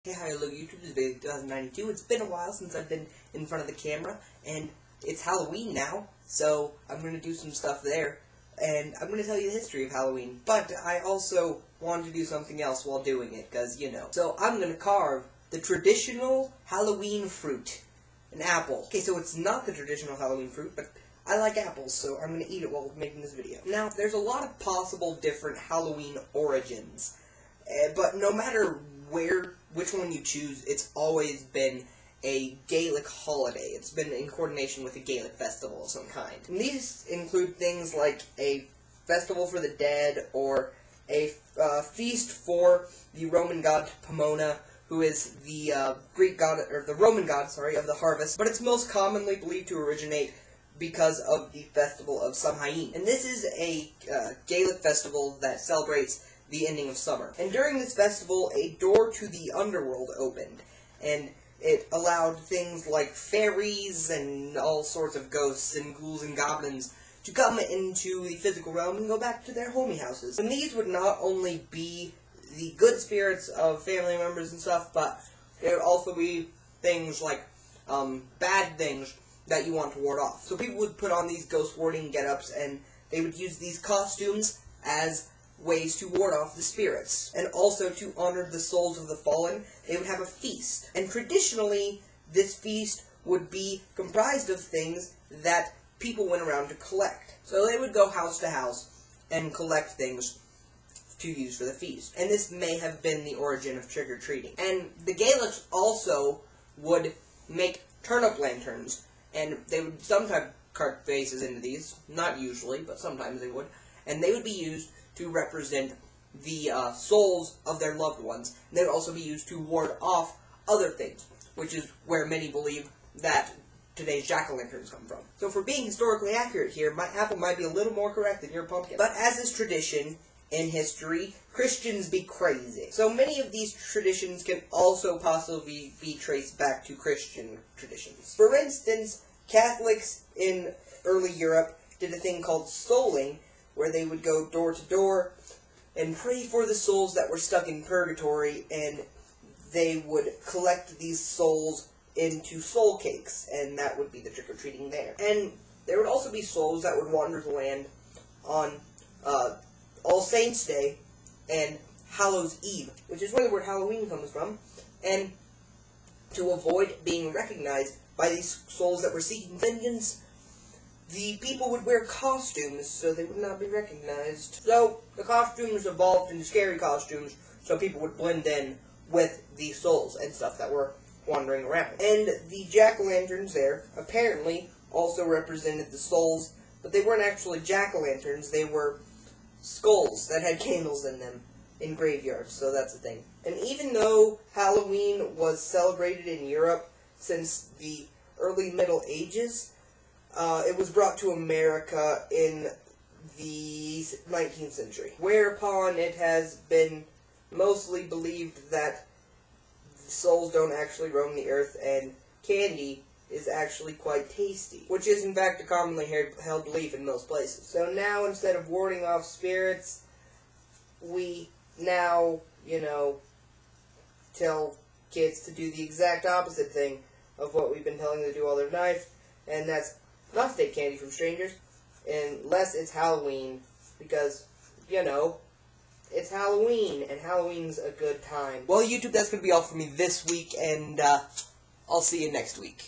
Hey, hi, hello YouTube, this is Bailey 2092. It's been a while since I've been in front of the camera, and it's Halloween now, so I'm going to do some stuff there, and I'm going to tell you the history of Halloween, but I also wanted to do something else while doing it, because, you know. So I'm going to carve the traditional Halloween fruit, an apple. Okay, so it's not the traditional Halloween fruit, but I like apples, so I'm going to eat it while making this video. Now, there's a lot of possible different Halloween origins, but no matter which one you choose, it's always been a Gaelic holiday. It's been in coordination with a Gaelic festival of some kind. And these include things like a festival for the dead, or a feast for the Roman god Pomona, who is the Greek god, or the Roman god, sorry, of the harvest. But it's most commonly believed to originate because of the festival of Samhain. And this is a Gaelic festival that celebrates the ending of summer. And during this festival, a door to the underworld opened, and it allowed things like fairies and all sorts of ghosts and ghouls and goblins to come into the physical realm and go back to their homey houses. And these would not only be the good spirits of family members and stuff, but there would also be things like bad things that you want to ward off. So people would put on these ghost warding get-ups, and they would use these costumes as ways to ward off the spirits. And also, to honor the souls of the fallen, they would have a feast. And traditionally, this feast would be comprised of things that people went around to collect. So they would go house to house and collect things to use for the feast. And this may have been the origin of trick-or-treating. And the Gaelics also would make turnip lanterns, and they would sometimes carve faces into these, not usually, but sometimes they would, and they would be used to represent the souls of their loved ones. And they would also be used to ward off other things, which is where many believe that today's jack-o'-lanterns come from. So for being historically accurate here, my apple might be a little more correct than your pumpkin. But as is tradition in history, Christians be crazy. So many of these traditions can also possibly be traced back to Christian traditions. For instance, Catholics in early Europe did a thing called souling, where they would go door to door and pray for the souls that were stuck in purgatory, and they would collect these souls into soul cakes, and that would be the trick-or-treating there. And there would also be souls that would wander the land on All Saints' Day and Hallows' Eve, which is where the word Halloween comes from, and to avoid being recognized by these souls that were seeking vengeance, the people would wear costumes so they would not be recognized. So the costumes evolved into scary costumes so people would blend in with the souls and stuff that were wandering around. And the jack-o'-lanterns there apparently also represented the souls, but they weren't actually jack-o'-lanterns, they were skulls that had candles in them in graveyards, so that's the thing. And even though Halloween was celebrated in Europe since the early Middle Ages, it was brought to America in the 19th century, whereupon it has been mostly believed that souls don't actually roam the earth, and candy is actually quite tasty, which is in fact a commonly held belief in most places. So now, instead of warding off spirits, we now, tell kids to do the exact opposite thing of what we've been telling them to do all their life, and that's not take candy from strangers, unless it's Halloween, because, it's Halloween, and Halloween's a good time. Well, YouTube, that's going to be all for me this week, and I'll see you next week.